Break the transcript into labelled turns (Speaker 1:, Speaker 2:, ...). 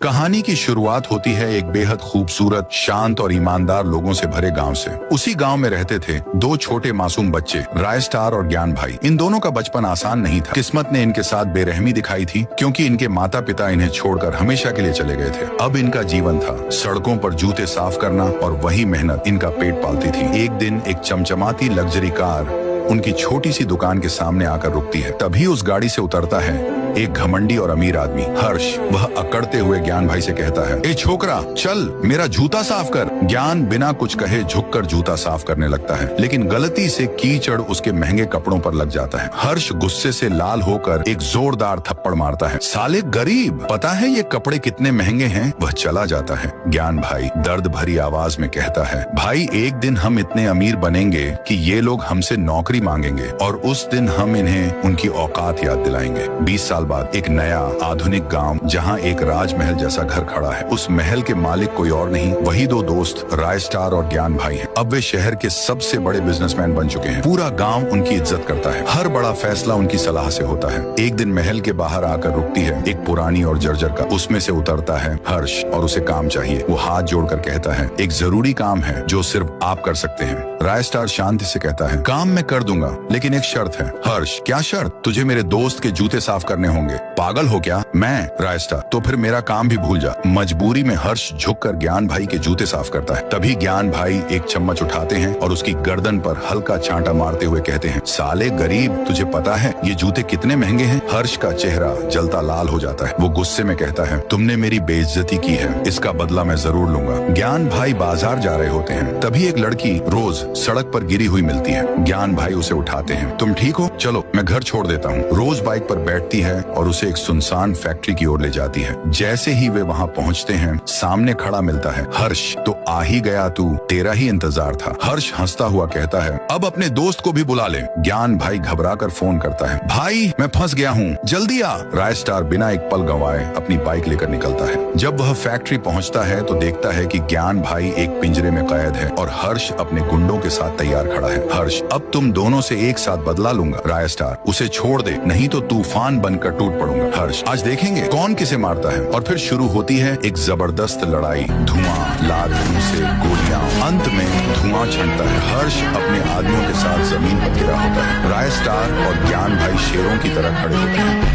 Speaker 1: कहानी की शुरुआत होती है एक बेहद खूबसूरत, शांत और ईमानदार लोगों से भरे गांव से। उसी गांव में रहते थे दो छोटे मासूम बच्चे, राय स्टार और ज्ञान भाई। इन दोनों का बचपन आसान नहीं था। किस्मत ने इनके साथ बेरहमी दिखाई थी, क्योंकि इनके माता पिता इन्हें छोड़कर हमेशा के लिए चले गए थे। अब इनका जीवन था सड़कों पर जूते साफ करना, और वही मेहनत इनका पेट पालती थी। एक दिन एक चमचमाती लग्जरी कार उनकी छोटी सी दुकान के सामने आकर रुकती है। तभी उस गाड़ी से उतरता है एक घमंडी और अमीर आदमी, हर्ष। वह अकड़ते हुए ज्ञान भाई से कहता है, ए छोकरा, चल मेरा जूता साफ कर। ज्ञान बिना कुछ कहे झुककर जूता साफ करने लगता है, लेकिन गलती से कीचड़ उसके महंगे कपड़ों पर लग जाता है। हर्ष गुस्से से लाल होकर एक जोरदार थप्पड़ मारता है। साले गरीब, पता है ये कपड़े कितने महंगे हैं? वह चला जाता है। ज्ञान भाई दर्द भरी आवाज में कहता है, भाई एक दिन हम इतने अमीर बनेंगे कि ये लोग हमसे नौकरी मांगेंगे, और उस दिन हम इन्हें उनकी औकात याद दिलाएंगे। 20 साल बाद एक नया आधुनिक गांव, जहां एक राजमहल जैसा घर खड़ा है। उस महल के मालिक कोई और नहीं, वही दो दोस्त राय स्टार और ज्ञान भाई हैं। अब वे शहर के सबसे बड़े बिजनेसमैन बन चुके हैं। पूरा गांव उनकी इज्जत करता है। हर बड़ा फैसला उनकी सलाह से होता है। एक दिन महल के बाहर आकर रुकती है एक पुरानी और जर्जर कार। उसमें से उतरता है हर्ष और उसे काम चाहिए। वो हाथ जोड़कर कहता है, एक जरूरी काम है जो सिर्फ आप कर सकते हैं। राय स्टार शांति से कहता है, काम मैं कर दूंगा, लेकिन एक शर्त है। हर्ष, क्या शर्त? तुझे मेरे दोस्त के जूते साफ करने होंगे। पागल हो क्या? मैं? राय स्टार, तो फिर मेरा काम भी भूल जा। मजबूरी में हर्ष झुककर ज्ञान भाई के जूते साफ करता है। तभी ज्ञान भाई एक चम्मच उठाते हैं और उसकी गर्दन पर हल्का चांटा मारते हुए कहते हैं, साले गरीब, तुझे पता है ये जूते कितने महंगे हैं? हर्ष का चेहरा जलता लाल हो जाता है। वो गुस्से में कहता है, तुमने मेरी बेइज्जती की है, इसका बदला मैं जरूर लूंगा। ज्ञान भाई बाजार जा रहे होते हैं। तभी एक लड़की रोज सड़क पर गिरी हुई मिलती है। ज्ञान भाई उसे उठाते हैं। तुम ठीक हो? चलो मैं घर छोड़ देता हूँ। रोज बाइक पर बैठती है और उसे एक सुनसान फैक्ट्री की ओर ले जाती है। जैसे ही वे वहाँ पहुँचते हैं, सामने खड़ा मिलता है हर्ष। तो आ ही गया तू, तेरा ही इंतजार था। हर्ष हंसता हुआ कहता है, अब अपने दोस्त को भी बुला ले। ज्ञान भाई घबराकर फोन करता है, भाई मैं फंस गया हूँ, जल्दी आ। राय स्टार बिना एक पल गंवाए अपनी बाइक लेकर निकलता है। जब वह फैक्ट्री पहुँचता है तो देखता है कि ज्ञान भाई एक पिंजरे में कैद है और हर्ष अपने गुंडों के साथ तैयार खड़ा है। हर्ष, अब तुम दोनों से एक साथ बदला लूंगा। राय स्टार, उसे छोड़ दे, नहीं तो तूफान बनकर टूट पड़ूंगा। हर्ष, आज देखेंगे कौन किसे मारता है। और फिर शुरू होती है एक जबरदस्त लड़ाई। धुआं, लाल से गोलियां, अंत में धुआं छंटता है। हर्ष अपने आदमियों के साथ जमीन पर गिरा होता है। राय स्टार और ज्ञान भाई शेरों की तरह खड़े होते हैं।